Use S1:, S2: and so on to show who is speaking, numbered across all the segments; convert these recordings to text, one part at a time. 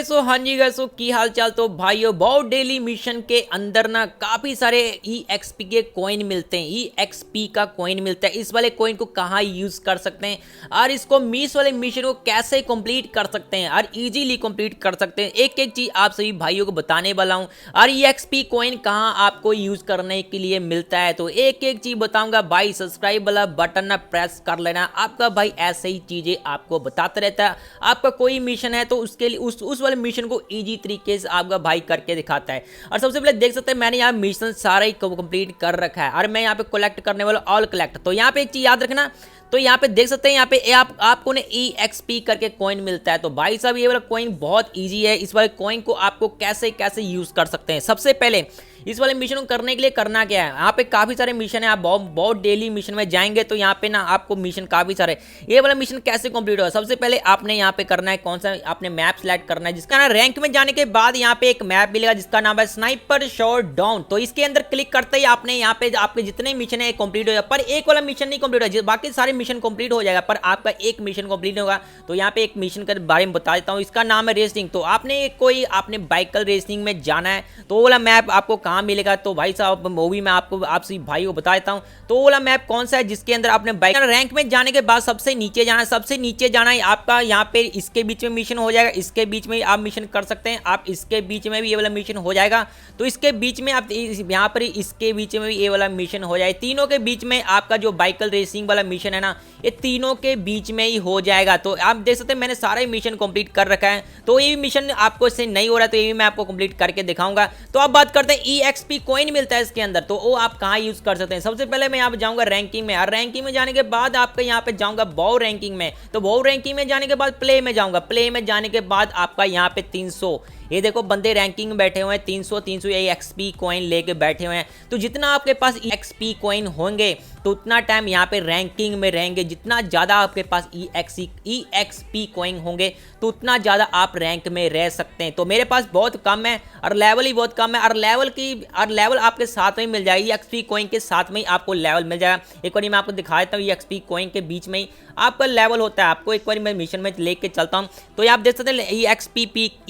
S1: हाँ जी गैसो की हाल चाल। तो भाइयों बहुत डेली मिशन के अंदर ना काफी सारे EXP के कॉइन मिलते हैं। EXP का कॉइन मिलता है। इस वाले कॉइन को कहाँ यूज कर सकते हैं और इसको मिस वाले मिशन को कैसे कंप्लीट कर सकते हैं और इजीली कंप्लीट कर सकते हैं, एक एक चीज आप सभी भाइयों को बताने वाला हूँ। और EXP कॉइन कहाँ आपको यूज करने के लिए मिलता है तो एक एक चीज बताऊंगा भाई। सब्सक्राइब वाला बटन ना प्रेस कर लेना। आपका भाई ऐसे ही चीजें आपको बताता रहता है। आपका कोई मिशन है तो उसके लिए उस वाले मिशन को इजी तरीके से आपका भाई करके दिखाता है। और सबसे पहले देख सकते हैं मैंने यहाँ मिशन सारा ही कंप्लीट कर रखा है और मैं यहाँ पे कलेक्ट करने वाला ऑल कलेक्ट। तो यहाँ पे एक चीज याद रखना, तो यहाँ पे देख सकते हैं यहाँ पे आपको ने EXP करके कॉइन मिलता है। तो भाई साहब ये वाला कॉइन बहुत इजी है। इस वाले कॉइन को आपको कैसे कैसे यूज कर सकते हैं, सबसे पहले इस वाले मिशन को करने के लिए करना क्या है। यहाँ पे काफी सारे मिशन है, आप बहुत डेली मिशन में जाएंगे तो यहाँ पे ना आपको मिशन काफी सारे। ये वाला मिशन कैसे कंप्लीट होगा, सबसे पहले आपने यहाँ पे करना है कौन सा, आपने मैप सेलेक्ट करना है जिसका ना रैंक में जाने के बाद यहाँ पे एक मैप मिलेगा जिसका नाम है स्नाइपर शॉट डाउन। तो इसके अंदर क्लिक करते ही आपने यहाँ पे आपके जितने मिशन है कंप्लीट हो जाएगा, पर एक वाला मिशन नहीं कंप्लीट होगा, बाकी सारे मिशन कंप्लीट हो जाएगा पर आपका एक मिशन कंप्लीट होगा। तो यहाँ पे एक मिशन के बारे में बता देता हूँ, इसका नाम है रेसिंग। तो आपने बाइकल रेसिंग में जाना है तो वो वाला मैप आपको कहाँ मिलेगा। तो भाई साहब मूवी में आपको आप सभी भाई को बता देता हूँ। तो वो वाला मैप कौन सा है जिसके अंदर आपने बाइक रैंक में जाने के बाद सबसे नीचे जाना है। सबसे नीचे जाना है आपका यहाँ पे, इसके बीच में मिशन हो जाएगा, इसके बीच में आप मिशन कर सकते हैं, आप इसके बीच में भी ये वाला मिशन हो जाएगा। तो इसके बीच में आप यहाँ पर इसके बीच में भी ये वाला मिशन हो जाए, तीनों के बीच में आपका जो बाइकल रेसिंग वाला मिशन है ना ये तीनों के बीच में ही हो जाएगा। तो आप देख सकते हैं मैंने सारा ही मिशन कंप्लीट कर रखा है। तो ये भी मिशन आपको इससे नहीं हो रहा है तो ये भी मैं आपको कंप्लीट करके दिखाऊंगा। तो अब बात करते हैं EXP कॉइन मिलता है इसके अंदर, तो वो आप कहाँ यूज कर सकते हैं। सबसे पहले मैं यहाँ पे जाऊंगा रैंकिंग में, और रैंकिंग में जाने के बाद आपका यहाँ पे जाऊंगा बॉव रैंकिंग में। तो बॉव रैंकिंग में जाने के बाद प्ले में जाऊंगा, प्ले में जाने के बाद आपका यहाँ पे 300, ये देखो बंदे रैंकिंग में बैठे हुए हैं 300 EXP कॉइन लेके बैठे हुए हैं। तो जितना आपके पास EXP कॉइन होंगे तो उतना टाइम यहाँ पे रैंकिंग में रहेंगे, जितना ज़्यादा आपके पास EXP कॉइन होंगे तो उतना ज़्यादा आप रैंक में रह सकते हैं। तो मेरे पास बहुत कम है और लेवल ही बहुत कम है, और लेवल आपके साथ में ही मिल जाएगी, EXP कॉइन के साथ में ही आपको लेवल मिल जाएगा। एक बार मैं आपको दिखा देता हूँ, EXP कॉइन के बीच में ही आपका लेवल होता है। आपको एक बार मैं मिशन में लेके चलता हूँ तो आप देख सकते हैं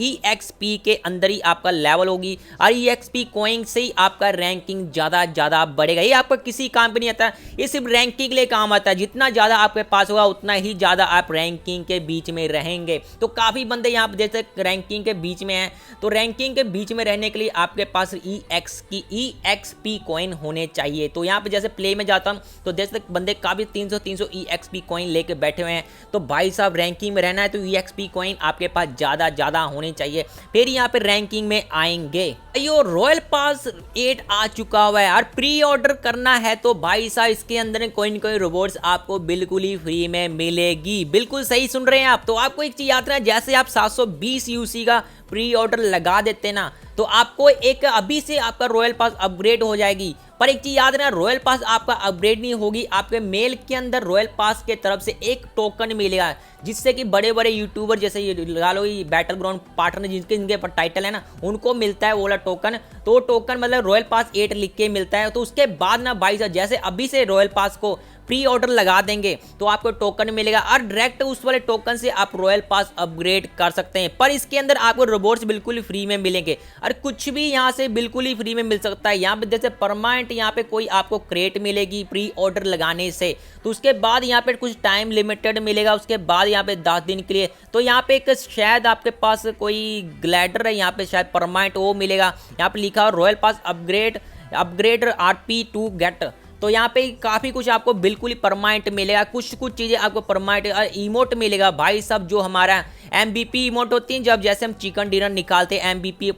S1: EXP के अंदर ही आपका लेवल होगी और EXP कॉइन से ही आपका रैंकिंग ज़्यादा बढ़ेगा। ये आपका किसी काम पे नहीं आता, ये सिर्फ रैंकिंग के लिए काम आता है। जितना ज़्यादा आपके पास होगा उतना ही ज़्यादा आप रैंकिंग के बीच में रहेंगे। तो काफ़ी बंदे यहाँ पे जैसे रैंकिंग के बीच में हैं, तो रैंकिंग के बीच में रहने के लिए आपके पास EXP कॉइन होने चाहिए। तो यहाँ पे जैसे प्ले में जाता हूँ तो जैसे बंदे काफ़ी 300 EXP कॉइन लेके बैठे हुए हैं। तो भाई साहब रैंकिंग में रहना है तो EXP कॉइन आपके पास ज़्यादा होने चाहिए, फिर यहाँ पे रैंकिंग में आएंगे। यो रॉयल पास 8 आ चुका हुआ है और प्री ऑर्डर करना है तो भाई साहब इसके अंदर कोई रोबोट्स आपको बिल्कुल ही फ्री में मिलेगी। बिल्कुल सही सुन रहे हैं आप। तो आपको एक चीज याद रखना, जैसे आप 720 UC का प्री ऑर्डर लगा देते ना तो आपको एक अभी से आपका रॉयल पास अपग्रेड हो जाएगी। पर एक चीज याद रखना, रॉयल पास आपका अपग्रेड नहीं होगी, आपके मेल के अंदर रॉयल पास के तरफ से एक टोकन मिलेगा जिससे कि बड़े बड़े यूट्यूबर जैसे ये लगा लो ये बैटल ग्राउंड पार्टनर जिनके पर टाइटल है ना उनको मिलता है वो वाला टोकन। तो टोकन मतलब रॉयल पास 8 लिख के मिलता है। तो उसके बाद ना भाई साहब जैसे अभी से रॉयल पास को प्री ऑर्डर लगा देंगे तो आपको टोकन मिलेगा और डायरेक्ट उस वाले टोकन से आप रॉयल पास अपग्रेड कर सकते हैं। पर इसके अंदर आपको रोबोट्स बिल्कुल ही फ्री में मिलेंगे और कुछ भी यहाँ से बिल्कुल ही फ्री में मिल सकता है। यहाँ पे जैसे परमानेंट यहाँ पे कोई आपको क्रेट मिलेगी प्री ऑर्डर लगाने से, तो उसके बाद यहाँ पे कुछ टाइम लिमिटेड मिलेगा, उसके बाद यहाँ पे 10 दिन के लिए। तो यहाँ पे एक शायद आपके पास कोई ग्लैडर है यहाँ पे शायद परमानेंट वो मिलेगा। यहाँ पे लिखा हो royal pass upgrade RP to get. तो यहाँ पे काफ़ी कुछ आपको बिल्कुल ही परमानेंट मिलेगा, कुछ चीज़ें आपको परमानेंट इमोट मिलेगा भाई सब। जो हमारा MVP इमोट होती है, जब जैसे हम चिकन डिनर निकालते हैं MVP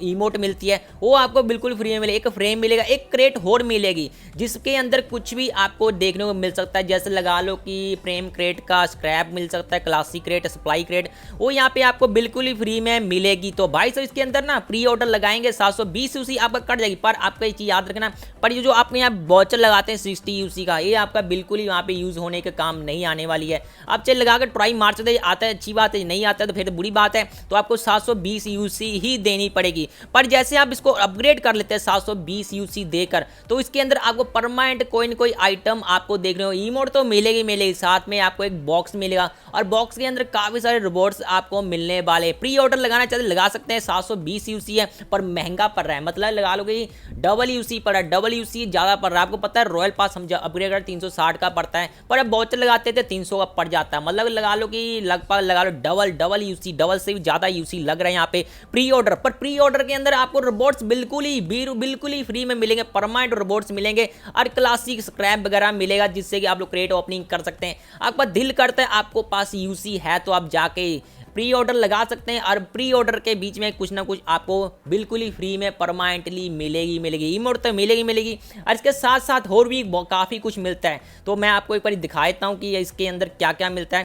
S1: इमोट मिलती है वो आपको बिल्कुल फ्री में मिलेगा। एक फ्रेम मिलेगा, एक क्रेट होर मिलेगी जिसके अंदर कुछ भी आपको देखने को मिल सकता है। जैसे लगा लो कि फ्रेम क्रेट का स्क्रैप मिल सकता है, क्लासिक क्रेट, सप्लाई क्रेट, वो यहाँ पे आपको बिल्कुल ही फ्री में मिलेगी। तो भाई साहब इसके अंदर ना प्री ऑर्डर लगाएंगे 720 UC आपका कट जाएगी। पर आपका ये चीज़ याद रखना, पर ये जो आपने यहाँ वॉचर लगाते हैं 60 UC का, ये आपका बिल्कुल ही वहाँ पे यूज होने के काम नहीं आने वाली है। आप चल लगा कर ट्राई मार सकते, आता है अच्छी बात है, नहीं आता तो फिर बुरी बात है, तो आपको 720 यूसी ही देनी पड़ेगी। पर जैसे आप इसको अपग्रेड कर लेते हैं 720 यूसी देकर, तो इसके अंदर आपको परमानेंट कोई ना कोई आइटम आपको देख रहे हो, इमोट तो मिलेगी, साथ में आपको एक बॉक्स मिलेगा और बॉक्स के अंदर काफी सारे रोबोट्स आपको मिलने वाले। प्री ऑर्डर लगाना चाहते लगा सकते हैं, 720 यूसी है पर महंगा पड़ रहा है, मतलब लगा लो कि डबल यूसी पड़ा, डबल यूसी ज्यादा पड़ रहा है। आपको पता है रॉयल पास हम अपग्रेड कर 360 का पड़ता है, पर अब बहुत लगाते थे 300 का पड़ जाता है, मतलब लगा लो कि लगभग लगा लो डबल यूसी, डबल से भी ज्यादा यूसी लग रहा है यहाँ पे प्री ऑर्डर। पर प्री ऑर्डर के अंदर आपको रोबोट्स बिल्कुल ही फ्री में मिलेंगे, परमानेंट रोबोट्स मिलेंगे और क्लासिक स्क्रैप वगैरह मिलेगा, जिससे कि आप लोग क्रेट ओपनिंग कर सकते हैं। आपका दिल करता है, आपको पास यूसी है तो आप जाके प्री ऑर्डर लगा सकते हैं और प्री ऑर्डर के बीच में कुछ ना कुछ आपको बिल्कुल ही फ्री में परमानेंटली मिलेगी इमोट तो मिलेगी। और इसके साथ साथ और भी काफ़ी कुछ मिलता है, तो मैं आपको एक बार दिखा देता हूँ कि इसके अंदर क्या क्या मिलता है।